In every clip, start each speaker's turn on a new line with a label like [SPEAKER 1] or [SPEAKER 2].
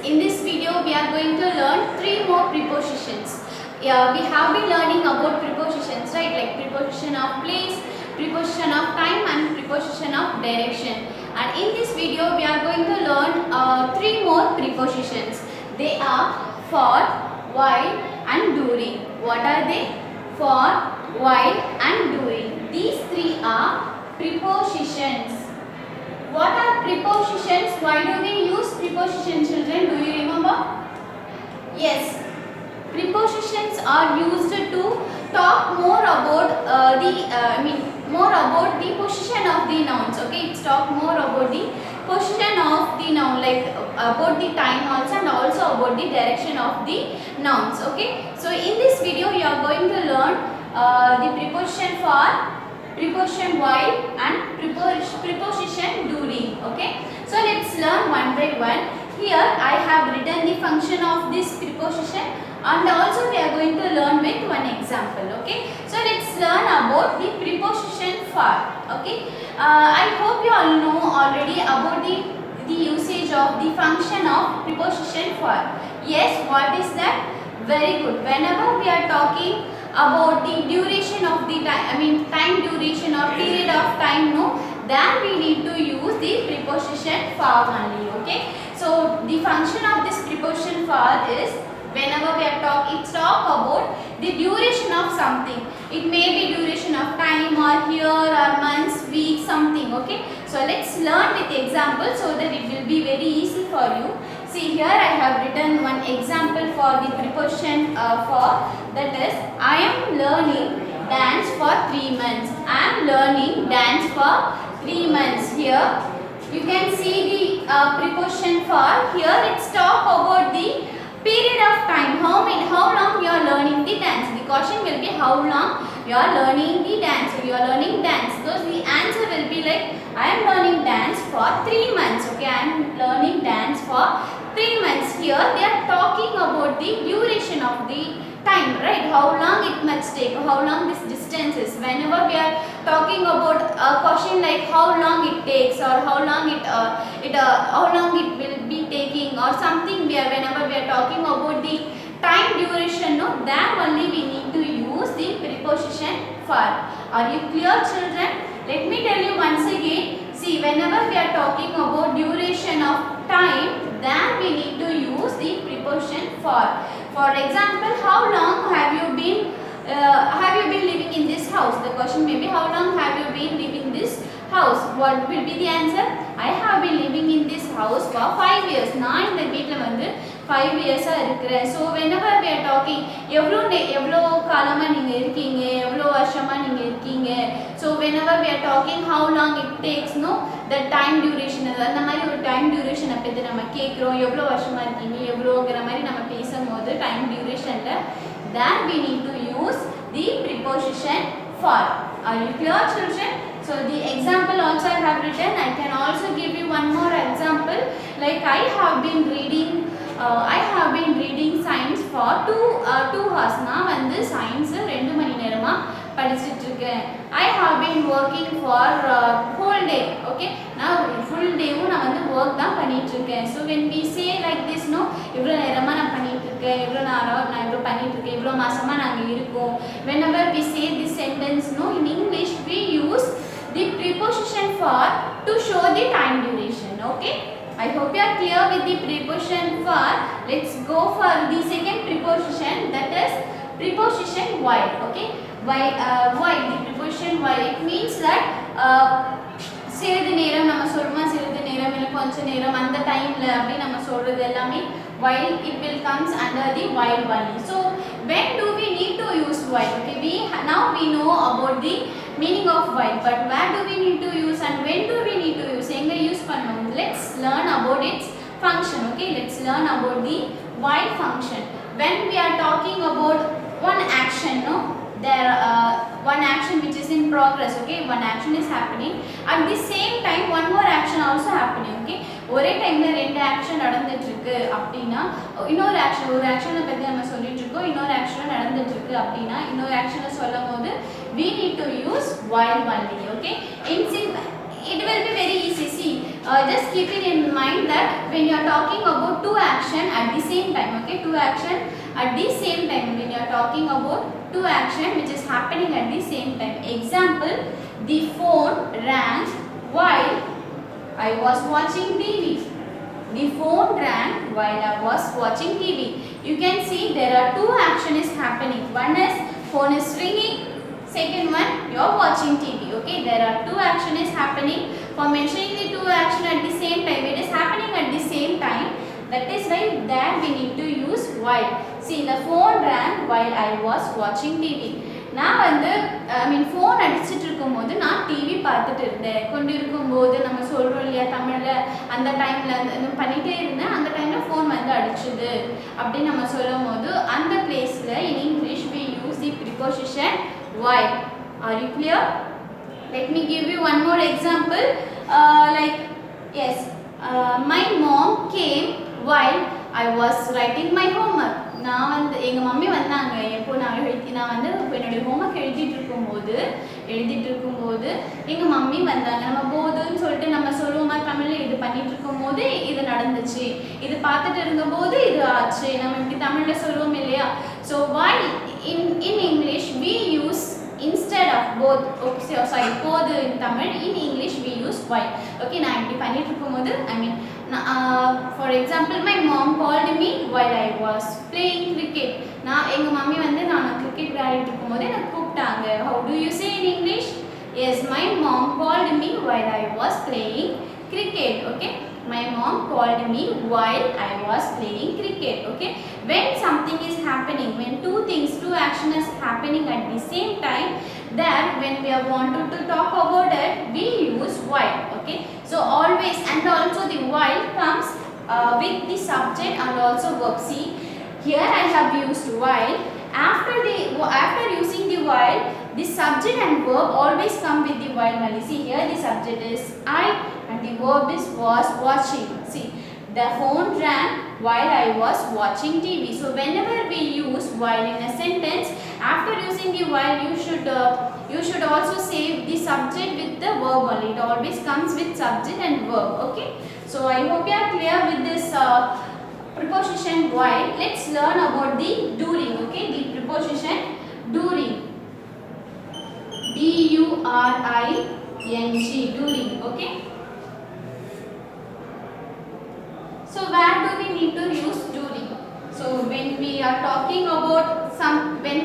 [SPEAKER 1] In this video, we are going to learn 3 more prepositions. Yeah, we have been learning about prepositions, right? Like preposition of place, preposition of time and preposition of direction. And in this video, we are going to learn 3 more prepositions. They are for, while and during. What are they? For, while and during. These 3 are prepositions. What are prepositions? Why do we use prepositions, children? Do you remember? Yes. Prepositions are used to talk more about more about the position of the nouns. Okay, it's talk more about the position of the noun, like about the time also and also about the direction of the nouns. Okay, so in this video you are going to learn the preposition for, preposition while and preposition during. Okay, so let's learn one by one. Here I have written the function of this preposition and also we are going to learn with one example. Okay, so let's learn about the preposition for. Okay, I hope you all know already about the usage of the function of preposition for. Yes, what is that? Very good. Whenever we are talking about the duration of the time, time duration or period of time, no, then we need to use the preposition for only. Okay, so the function of this preposition for is, whenever we are talk about the duration of something. It may be duration of time or year or months, weeks, something. Okay, so let's learn with example so that it will be very easy for you. See, here I have written one example for the preposition for, that is, I am learning dance for 3 months. I am learning dance for 3 months. Here you can see the preposition for. Here it's talk about the period of time, how long you are learning the dance. The question will be how long you are learning the dance. So you are learning dance. So the answer will be like, I am learning dance for 3 months. Okay, I am learning dance for 3 months. Here they are talking about the duration of the time, right? How long it must take, how long this distance is. Whenever we are talking about a question like how long it takes or how long it will be taking or something, whenever we are talking about the time duration, no, then only we need to use the preposition for. Are you clear, children? Let me tell you once again. See, whenever we are talking about duration of time, then we need to use the preposition for. For example, how long have you been living in this house? The question may be, how long have you been living in this house? What will be the answer? I have been living in this house for 5 years. நான் இந்த வீட்ல வந்து 5 years இருக்கிறேன். So whenever we are talking, எவ்வளோ காலமா நீங்க இருக்கீங்க, எவ்வளோ வருஷமா நீங்க இருக்கீங்க. So whenever we are talking how long it takes, no, the time duration, அந்த மாதிரி ஒரு time duration பத்தி நம்ம கேக்குறோம். எவ்வளோ வருஷமா இருக்கீங்க, எவ்வளோங்கற மாதிரி நம்ம பேசும்போது time durationல, then we need to use the preposition for. Are you clear, children? So the example also I have written. I can also give you one more example. Like I have been reading science for 2 hours. நான் வந்து science 2 மணி நேரமா படிச்சிட்டு இருக்கேன். I have been working for whole day. Okay, நான் full day நான் வந்து work தான் பண்ணிட்டு இருக்கேன். So when we say like this, no, இவ்வளவு நேரமா நான் பண்ணிட்டு இருக்கேன், இவ்வளவு நேரம் நான் இவ்வளவு பண்ணிட்டு இருக்கேன், இவ்வளவு மாசமா நாங்க இருக்கோம். Whenever we say this sentence, no, in English we use the preposition for to show the time duration. Okay, I hope you are clear with the preposition for. Let's go for the second preposition, that is preposition while. Okay, while, the preposition while, it means that சிறிது நேரம் நம்ம சொல்றோமா, சிறிது நேரம் இல்ல கொஞ்ச நேரம், அந்த டைம்ல அப்படி நம்ம சொல்றது எல்லாமே while, it will comes under the while only. So when do we need to use while? Okay, now we know about the meaning of while, but where do we need to use and when do we need to use? எங்க use பண்ணணும்? Let's learn about its function. Okay, let's learn about the while function. When we are talking about one action, no, there one action which is in progress. Okay, one action is happening, at the same time one more action also happening. Okay, ஒரே டைம்ல ரெண்டு action நடந்துட்டு இருக்கு அப்படினா, இன்னொரு action, ஒரு ஆக்ஷனை பத்தி நம்ம சொல்லிட்டு இருக்கோம், இன்னொரு ஆக்ஷன் நடந்துட்டு இருக்கு அப்படினா, இன்னொரு ஆக்ஷனை சொல்லும்போது we need to use while only. Okay, it will be very easy. See, just keep it in mind that when you are talking about two action at the same time, okay, two action at the same time, when you are talking about two action which is happening at the same time. Example, the phone rang while I was watching TV. The phone rang while I was watching TV. You can see there are two action is happening. One is phone is ringing. Second one, you are watching TV. Okay, there are two action is happening. For mentioning the two action at the same time, it is happening at the same time. That is why that we need to use while. See, the phone rang while I was watching TV. நான் வந்து phone அடிச்சுட்டு இருக்கும்போது நான் TV பார்த்துட்டு இருந்தேன். கொண்டு இருக்கும்போது நம்ம சொல்கிறோம் இல்லையா தமிழில், அந்த டைமில் பண்ணிகிட்டே இருந்தேன், அந்த டைமில் ஃபோன் வந்து அடிச்சுது அப்படின்னு நம்ம சொல்லும் போது அந்த பிளேஸில் in English we use the preposition while. Are you clear? Let me give you one more example. Yes, my mom came while I was writing my homework. நான் வந்து எங்கள் மம்மி வந்தாங்க எப்போ நான் வந்து என்னுடைய ஹோம்ஒர்க் எழுதிட்டு இருக்கும்போது எங்கள் மம்மி வந்தாங்க. நம்ம போதுன்னு சொல்லிட்டு நம்ம சொல்லுவோமா தமிழில், இது பண்ணிட்டு இருக்கும்போது இது நடந்துச்சு, இது பார்த்துட்டு இருந்தபோது இது ஆச்சு, நம்ம இப்படி தமிழில் சொல்லுவோம் இல்லையா. So while in English we use instead of both. Okay, sorry, போது in Tamil, in English we use while. Okay, நான் இப்படி பண்ணிட்டு இருக்கும்போது for example, my mom called me while I was playing cricket. நான் எங்கள் மம்மி வந்து நான் cricket விளையாடிட்டு இருக்கும்போது எனக்கு கூப்பிட்டாங்க. How do you say in English? Yes, my mom called me while I was playing cricket. Okay, my mom called me while I was playing cricket. Okay, when something is happening, when two action is happening at the same time, then when we are wanted to talk about it, we use while. Okay, so always, and also the while comes with the subject and also verb. See, here I have used while. After using the while, the subject and verb always come with the while only. See, here the subject is I and the verb is was watching. See, the phone rang while I was watching TV. So whenever we use while in a sentence, after using the while, you should also say the subject with the verb only. It always comes with subject and verb. Okay, so I hope you are clear with this preposition while. Let's learn about the during. Okay, the preposition during, D-U-R-I-N-G, during. Okay, so where do we need to use during? So when we are talking about when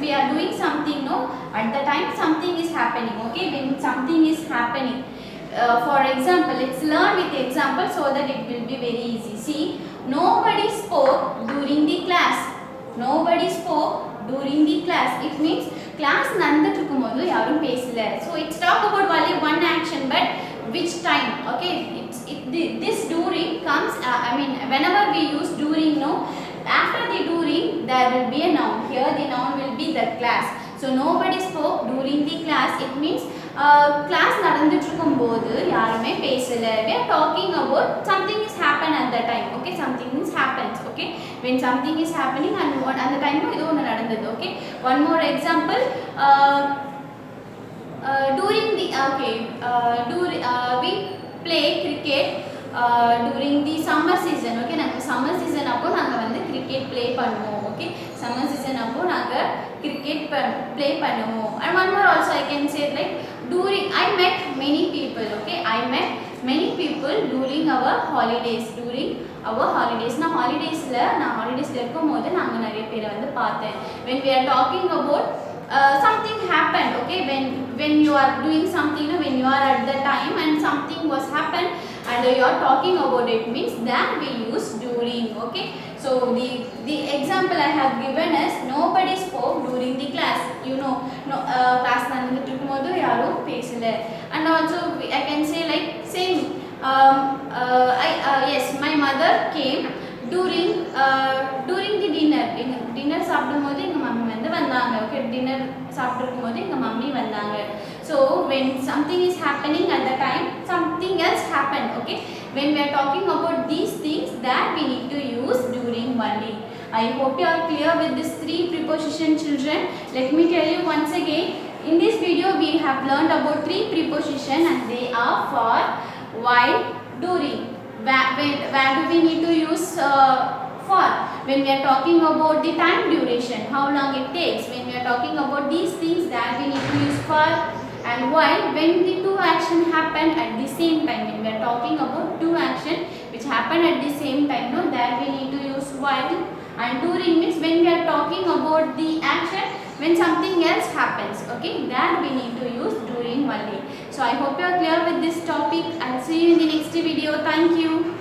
[SPEAKER 1] we are doing something, no, at the time something is happening. Okay, when something is happening, for example, let's learn with example so that it will be very easy. See, nobody spoke during the class. Nobody spoke during the class. It means class நடந்துட்டு இருக்கும்போது யாரும் பேசல. So it's talk about only one action, but which time? Okay, this during comes whenever we use during, no, after the during there will be a noun. Here the noun will be the class. So nobody spoke during the class. It means class நடந்துட்டு இருக்கும்போது யாருமே பேசல. We are talking about something is happen at that time. Okay, something is happens. Okay, when something is happening and what at the time இது ஒன்று நடந்தது. Okay, one more example. During the we play cricket during the summer season. Okay, நாங்க summer season அப்போ நாங்க வந்து cricket play பண்ணுவோம். Okay, summer season அப்போ நாங்க cricket play பண்ணுவோம். And one more also I can say, like, during I met many people. Okay, I met many people during our holidays. During our holidays, நான் ஹாலிடேஸ்ல இருக்கும்போது நாங்க நிறைய பேரை வந்து பார்த்தேன். When we are talking about something happened, okay, when you are doing something, when you are at the time and something was happened and you are talking about it, means that we use during. Okay, so the example I have given is nobody spoke during the class. You know, class நடந்துட்டு இருக்கும்போது யாரும் பேசல. And also I can say like same, yes, my mother came during the dinner சாப்பிடும்போது எங்க mummy வந்து வந்தாங்க. Okay, dinner சாப்பிட்டு இருக்கும்போது எங்க மம்மி வந்தாங்க. So when something is happening at the time, something else happened. Okay, when we are talking about these things, that we need to use during only. I hope you are clear with these three preposition, children. Let me tell you once again. In this video we have learned about three prepositions and they are for, while, during. Where do we need to use for? When we are talking about the time duration, how long it takes. When we are talking about these things, that we need to use for. And while, when the two actions happen at the same time. When we are talking about two actions which happen at the same time, no, there we need to use while. And during means when we are talking about the action when something else happens, okay, that we need to use during only. So I hope you are clear with this topic. I'll see you in the next video. Thank you.